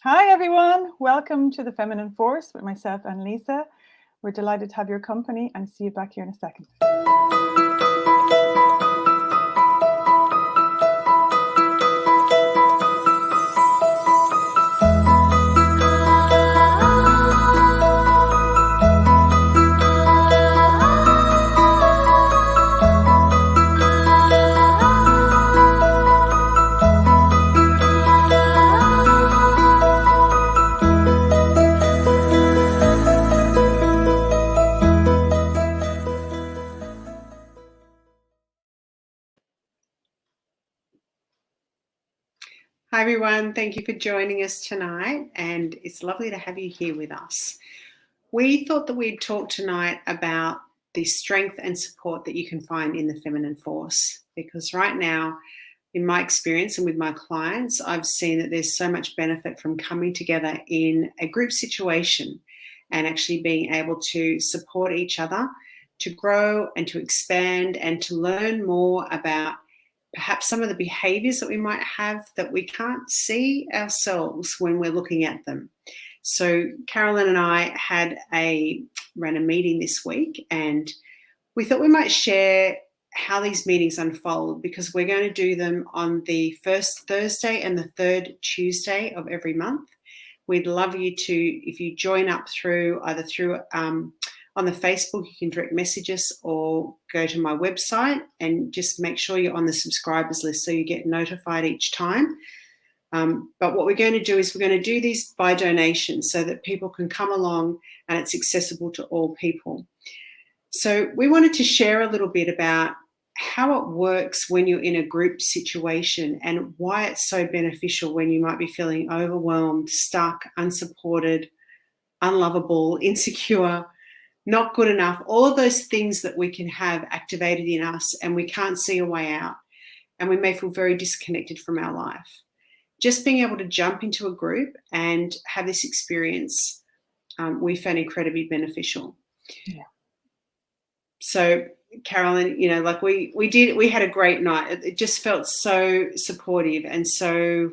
Hi, everyone. Welcome to the Feminine Force with myself and Lisa. We're delighted to have your company and see you back here in a second. Hi everyone, thank you for joining us tonight, and it's lovely to have you here with us. We thought that we'd talk tonight about the strength and support that you can find in the feminine force, because right now, in my experience and with my clients, I've seen that there's so much benefit from coming together in a group situation and actually being able to support each other, to grow and to expand and to learn more about perhaps some of the behaviors that we might have that we can't see ourselves when we're looking at them. So Carolyn and I ran a meeting this week, and we thought we might share how these meetings unfold, because we're going to do them on the first Thursday and the third Tuesday of every month. We'd love you to, if you join up through on the Facebook, you can direct message us or go to my website, and just make sure you're on the subscribers list so you get notified each time. But what we're going to do is we're going to do these by donation so that people can come along and it's accessible to all people. So we wanted to share a little bit about how it works when you're in a group situation and why it's so beneficial when you might be feeling overwhelmed, stuck, unsupported, unlovable, insecure, not good enough, all of those things that we can have activated in us and we can't see a way out, and we may feel very disconnected from our life. Just being able to jump into a group and have this experience, we found incredibly beneficial. Yeah. So Carolyn, we had a great night. It just felt so supportive and so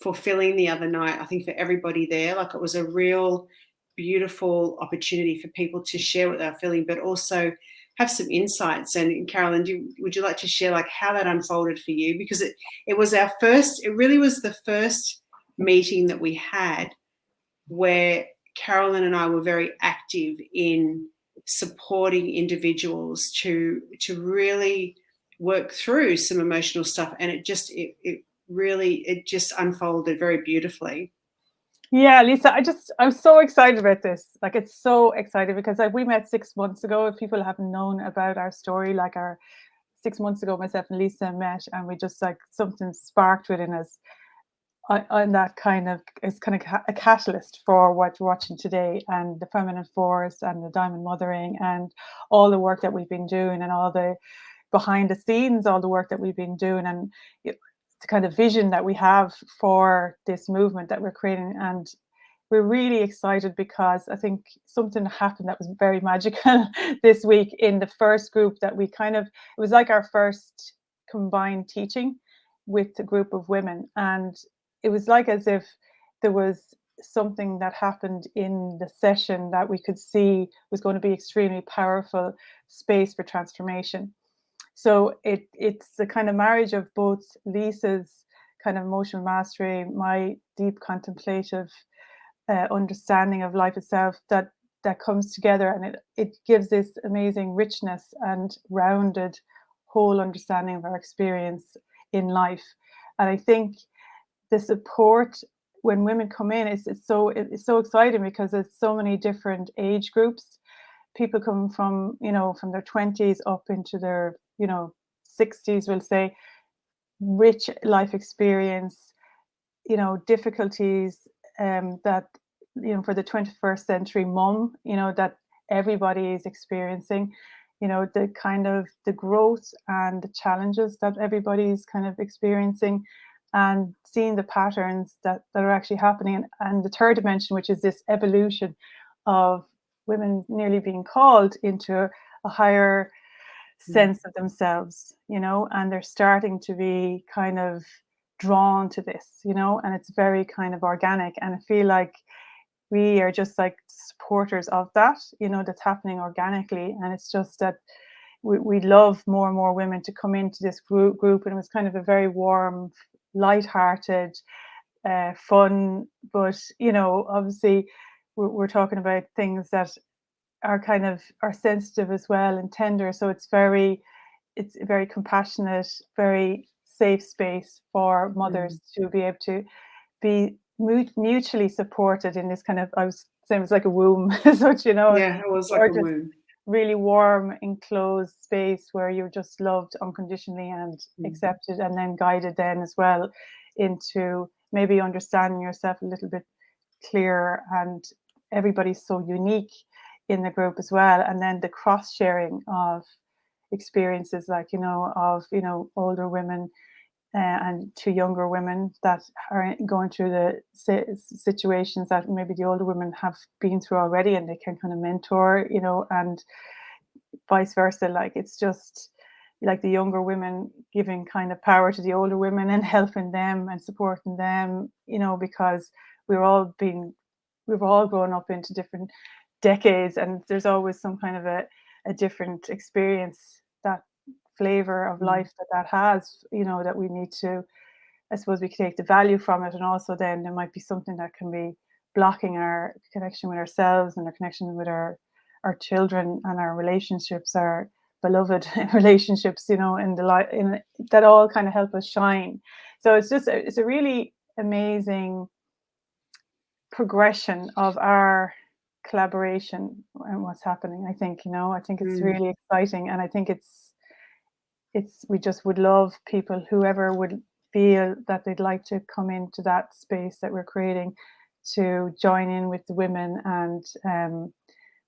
fulfilling the other night. I think for everybody there, like, it was a real beautiful opportunity for people to share what they're feeling, but also have some insights. And Carolyn, would you like to share like how that unfolded for you? Because it really was the first meeting that we had where Carolyn and I were very active in supporting individuals to really work through some emotional stuff, and it just unfolded very beautifully. Yeah, Lisa, I'm so excited about this. Like, it's so exciting because we met 6 months ago. If people haven't known about our story, like, 6 months ago, myself and Lisa met, and we just, like, something sparked within us. And that is kind of a catalyst for what you're watching today, and the feminine force and the diamond mothering and all the work that we've been doing, and all the behind the scenes, all the work that we've been doing, and the kind of vision that we have for this movement that we're creating. And we're really excited because I think something happened that was very magical this week in the first group that it was like our first combined teaching with a group of women. And it was like as if there was something that happened in the session that we could see was going to be extremely powerful space for transformation. So it's the kind of marriage of both Lisa's kind of emotional mastery, my deep contemplative understanding of life itself, that comes together, and it gives this amazing richness and rounded whole understanding of our experience in life. And I think the support when women come in it's so exciting because there's so many different age groups. People come from from their 20s up into their 60s, we'll say, rich life experience, difficulties that for the 21st century mom, that everybody is experiencing, the kind of the growth and the challenges that everybody's kind of experiencing, and seeing the patterns that are actually happening. And the third dimension, which is this evolution of women nearly being called into a higher sense of themselves, and they're starting to be kind of drawn to this, and it's very kind of organic. And I feel like we are just like supporters of that, that's happening organically. And it's just that we love more and more women to come into this group. And it was kind of a very warm, light-hearted, fun, but obviously we're talking about things that are sensitive as well and tender. So it's a very compassionate, very safe space for mothers to be able to be mutually supported in this kind of, I was saying, it's like a womb, such, Yeah, it was like a gorgeous, womb. really warm, enclosed space where you're just loved unconditionally and accepted, and then guided then as well into maybe understanding yourself a little bit clearer. And everybody's so unique in the group as well. And then the cross sharing of experiences, like, of, older women and to younger women that are going through the situations that maybe the older women have been through already, and they can kind of mentor, and vice versa. Like, it's just like the younger women giving kind of power to the older women and helping them and supporting them, because we've all grown up into different decades, and there's always some kind of a different experience, that flavor of life that has, that we need to, I suppose, we can take the value from it. And also then there might be something that can be blocking our connection with ourselves and our connection with our children and our relationships, our beloved relationships, in the light, in that all kind of help us shine. So it's a really amazing progression of our collaboration and what's happening. I think it's really exciting, and I think we just would love people, whoever would feel that they'd like to come into that space that we're creating, to join in with the women and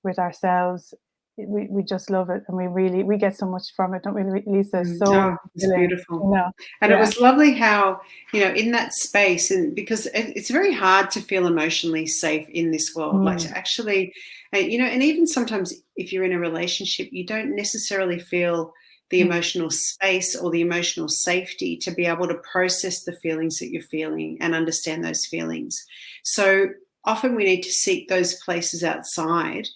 with ourselves. We just love it, and we get so much from it, don't we, Lisa? So It's beautiful. And yeah. it was lovely how, in that space, and because it's very hard to feel emotionally safe in this world, like to actually, and even sometimes if you're in a relationship, you don't necessarily feel the emotional space or the emotional safety to be able to process the feelings that you're feeling and understand those feelings. So often we need to seek those places outside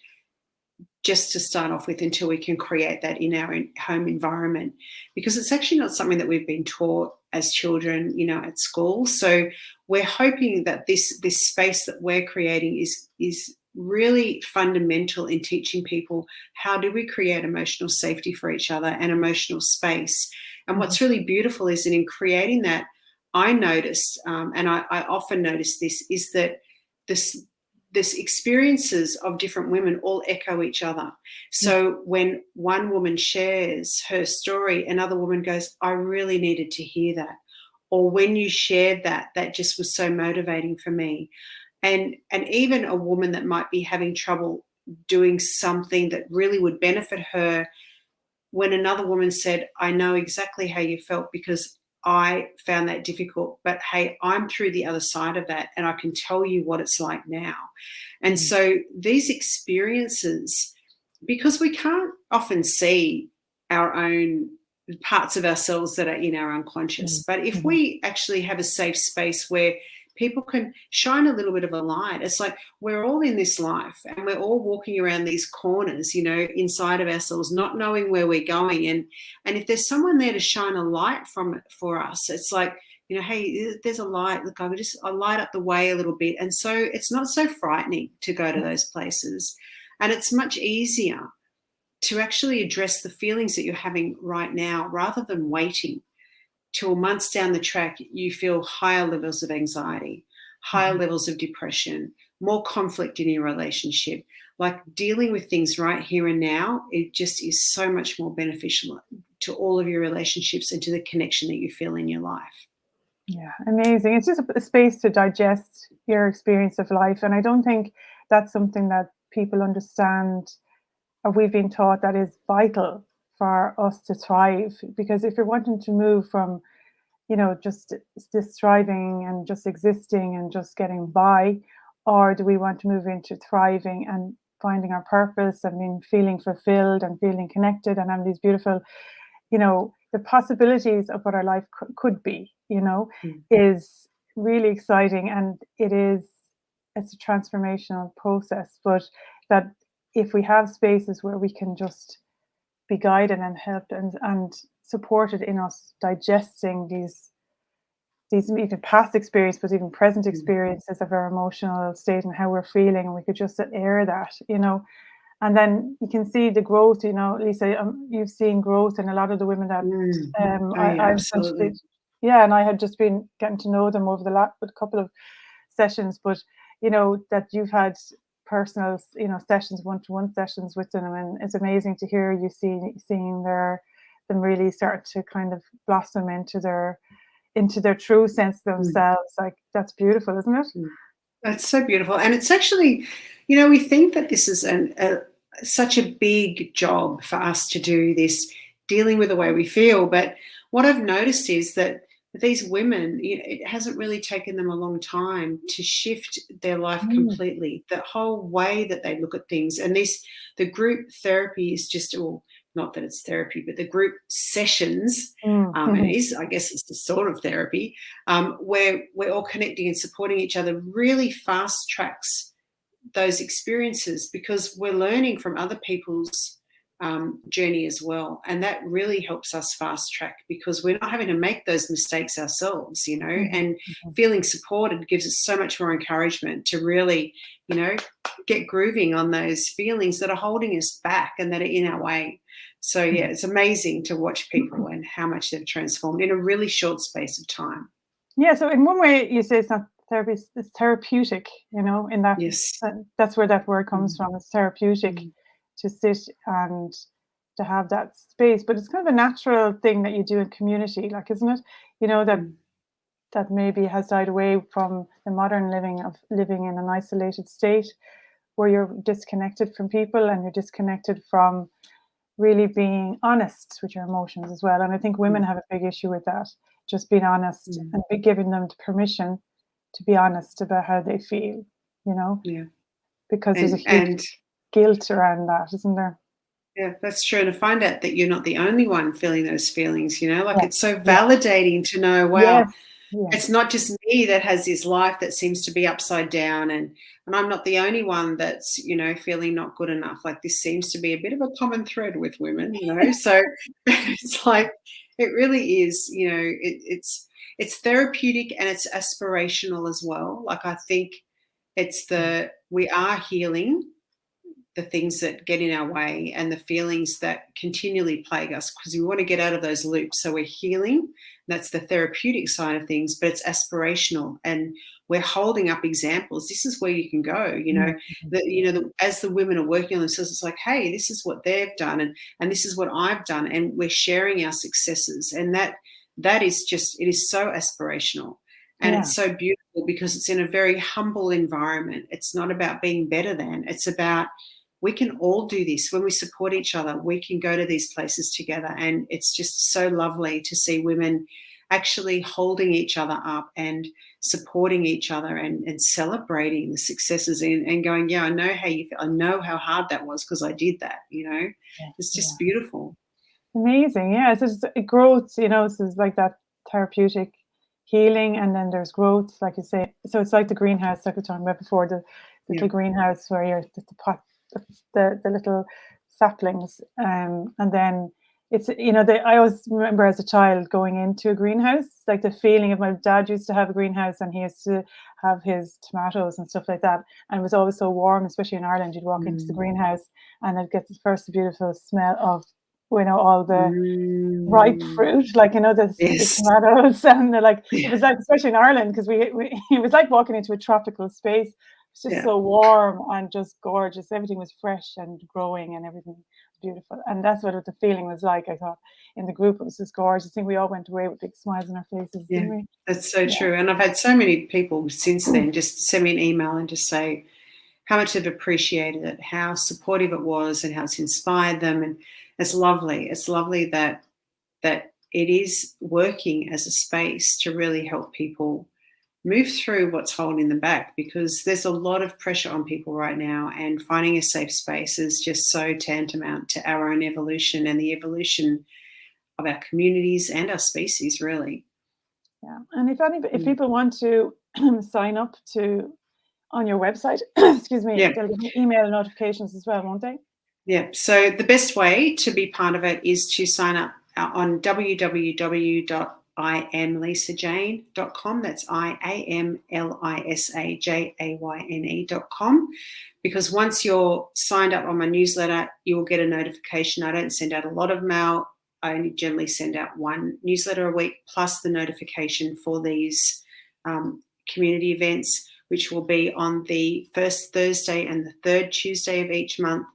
just to start off with, until we can create that in our home environment, because it's actually not something that we've been taught as children, at school. So we're hoping that this space that we're creating is really fundamental in teaching people how do we create emotional safety for each other and emotional space. And what's really beautiful is that in creating that, I noticed, and I often notice this, is that this experiences of different women all echo each other. So when one woman shares her story, another woman goes, I really needed to hear that. Or when you shared that just was so motivating for me. And even a woman that might be having trouble doing something that really would benefit her, when another woman said, I know exactly how you felt because I found that difficult, but hey, I'm through the other side of that and I can tell you what it's like now. And so these experiences, because we can't often see our own parts of ourselves that are in our unconscious, but if we actually have a safe space where people can shine a little bit of a light, it's like we're all in this life and we're all walking around these corners, inside of ourselves, not knowing where we're going. And if there's someone there to shine a light from it for us, it's like, hey, there's a light. Look, I light up the way a little bit. And so it's not so frightening to go to those places. And it's much easier to actually address the feelings that you're having right now, rather than waiting till months down the track you feel higher levels of anxiety, higher levels of depression, more conflict in your relationship. Like, dealing with things right here and now, it just is so much more beneficial to all of your relationships and to the connection that you feel in your life. Yeah, amazing. It's just a space to digest your experience of life. And I don't think that's something that people understand, or we've been taught that is vital for us to thrive. Because if you're wanting to move from, just this thriving and just existing and just getting by, or do we want to move into thriving and finding our purpose and feeling fulfilled and feeling connected and having these beautiful, the possibilities of what our life could be, Mm. is really exciting, and it's a transformational process. But that if we have spaces where we can just be guided and helped and supported in us digesting these even past experiences, but even present experiences of our emotional state and how we're feeling, and we could just air that, and then you can see the growth. Lisa, you've seen growth in a lot of the women that Oh, yeah, I've absolutely. essentially, yeah, and I had just been getting to know them over the last couple of sessions, but that you've had personal, sessions, one-to-one sessions with them, and it's amazing to hear you seeing them really start to kind of blossom into their true sense of themselves. Like, that's beautiful, isn't it? That's so beautiful. And it's actually, we think that this is such a big job for us to do, this dealing with the way we feel. But what I've noticed is that these women, it hasn't really taken them a long time to shift their life completely, the whole way that they look at things. And the group therapy is just, not that it's therapy, but the group sessions, I guess it's the sort of therapy, where we're all connecting and supporting each other, really fast tracks those experiences, because we're learning from other people's journey as well. And that really helps us fast track, because we're not having to make those mistakes ourselves, and feeling supported gives us so much more encouragement to really, get grooving on those feelings that are holding us back and that are in our way. So, yeah, it's amazing to watch people and how much they've transformed in a really short space of time. Yeah, so in one way you say it's not therapy, it's therapeutic, in that. Yes. That's where that word comes from. It's therapeutic to sit and to have that space, but it's kind of a natural thing that you do in community, like, isn't it? That maybe has died away from the modern living of living in an isolated state where you're disconnected from people and you're disconnected from really being honest with your emotions as well. And I think women have a big issue with that, just being honest and be giving them the permission to be honest about how they feel, Yeah. because there's a huge guilt around that, isn't there? Yeah, that's true. And to find out that you're not the only one feeling those feelings, it's so validating to know, wow, it's not just me that has this life that seems to be upside down, and I'm not the only one that's, feeling not good enough. Like, this seems to be a bit of a common thread with women, so it's like, it really is, it's therapeutic and it's aspirational as well. Like, I think we are healing the things that get in our way and the feelings that continually plague us, because we want to get out of those loops. So we're healing. That's the therapeutic side of things, but it's aspirational, and we're holding up examples. This is where you can go, as the women are working on themselves, it's like, hey, this is what they've done, and this is what I've done, and we're sharing our successes. And that is just, it is so aspirational. And it's so beautiful, because it's in a very humble environment. It's not about being better than, it's about, we can all do this. When we support each other, we can go to these places together. And it's just so lovely to see women actually holding each other up and supporting each other and celebrating the successes and going, yeah, I know how you feel. I know how hard that was because I did that, It's just beautiful. Amazing. Yeah. So it growth, so it's like that therapeutic healing, and then there's growth, like you say. So it's like the greenhouse, like we were talking about before, the little greenhouse where you're the pot, the little saplings, and then it's, I always remember as a child going into a greenhouse, like the feeling of, my dad used to have a greenhouse and he used to have his tomatoes and stuff like that, and it was always so warm, especially in Ireland. You'd walk into the greenhouse and I'd get the first beautiful smell of, all the ripe fruit, like, the tomatoes, and they're like, it was like, especially in Ireland, because we it was like walking into a tropical space. It's just so warm and just gorgeous. Everything was fresh and growing and everything was beautiful. And that's what the feeling was like. I thought in the group, it was just gorgeous. I think we all went away with big smiles on our faces, didn't we? That's so true. And I've had so many people since then just send me an email and just say how much they've appreciated it, how supportive it was, and how it's inspired them. And it's lovely. It's lovely that it is working as a space to really help people move through what's holding them back, because there's a lot of pressure on people right now, and finding a safe space is just so tantamount to our own evolution and the evolution our communities and our species, really. Yeah, and if people want to sign up on your website, excuse me, Yeah. they'll get email notifications as well, won't they? Yeah. So the best way to be part of it is to sign up on www.iamlisajane.com. That's IAMLISAJAYNE.com. Because once you're signed up on my newsletter, you will get a notification. I don't send out a lot of mail. I only generally send out one newsletter a week, plus the notification for these community events, which will be on the first Thursday and the third Tuesday of each month.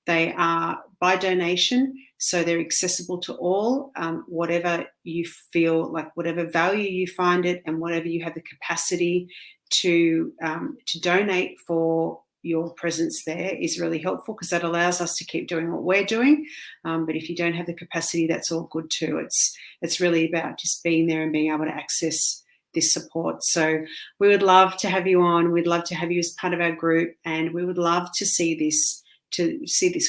They are by donation, so they're accessible to all, whatever you feel like, whatever value you find it, and whatever you have the capacity to donate for your presence there is really helpful, because that allows us to keep doing what we're doing. But if you don't have the capacity, that's all good too. It's really about just being there and being able to access this support. So we would love to have you on. We'd love to have you as part of our group, and we would love to see this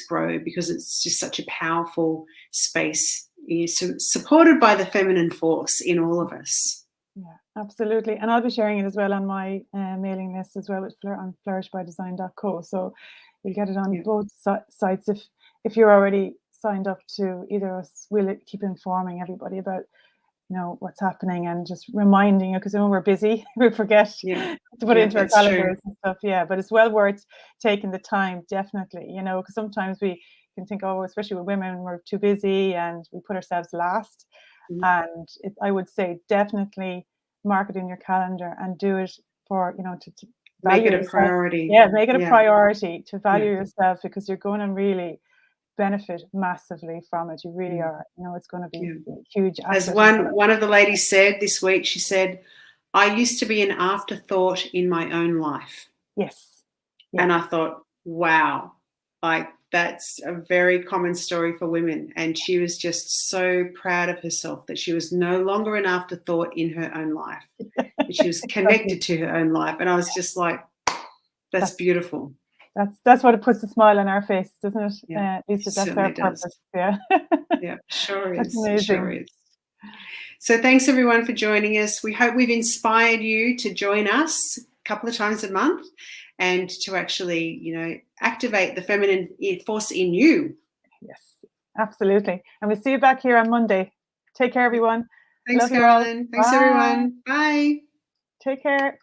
grow, because it's just such a powerful space, supported by the feminine force in all of us. Yeah, absolutely. And I'll be sharing it as well on my mailing list as well with on flourishbydesign.co. So you'll get it on both sites. If you're already signed up to either of us, we'll keep informing everybody about what's happening, and just reminding, because when we're busy, we forget to put it into our calendars and stuff. Yeah, but it's well worth taking the time, definitely, because sometimes we can think, especially with women, we're too busy and we put ourselves last. And I would say definitely mark it in your calendar and do it for, to make it a priority. Yeah, make it a priority to value yourself, because you're going to really benefit massively from it. You really are. It's going to be a huge asset. As one of the ladies said this week, she said, I used to be an afterthought in my own life. Yes. And I thought, wow, like that's a very common story for women. And she was just so proud of herself that she was no longer an afterthought in her own life. She was connected to her own life. And I was just like, that's beautiful. That's what it puts a smile on our face, doesn't it? Yeah, Lisa, that's our purpose. Yeah. Yeah, sure That's is. amazing. Sure is. So thanks everyone for joining us. We hope we've inspired you to join us a couple of times a month, and to actually, activate the feminine force in you. Yes, absolutely. And we'll see you back here on Monday. Take care, everyone. Thanks, Carolyn. Thanks, everyone. Bye. Take care.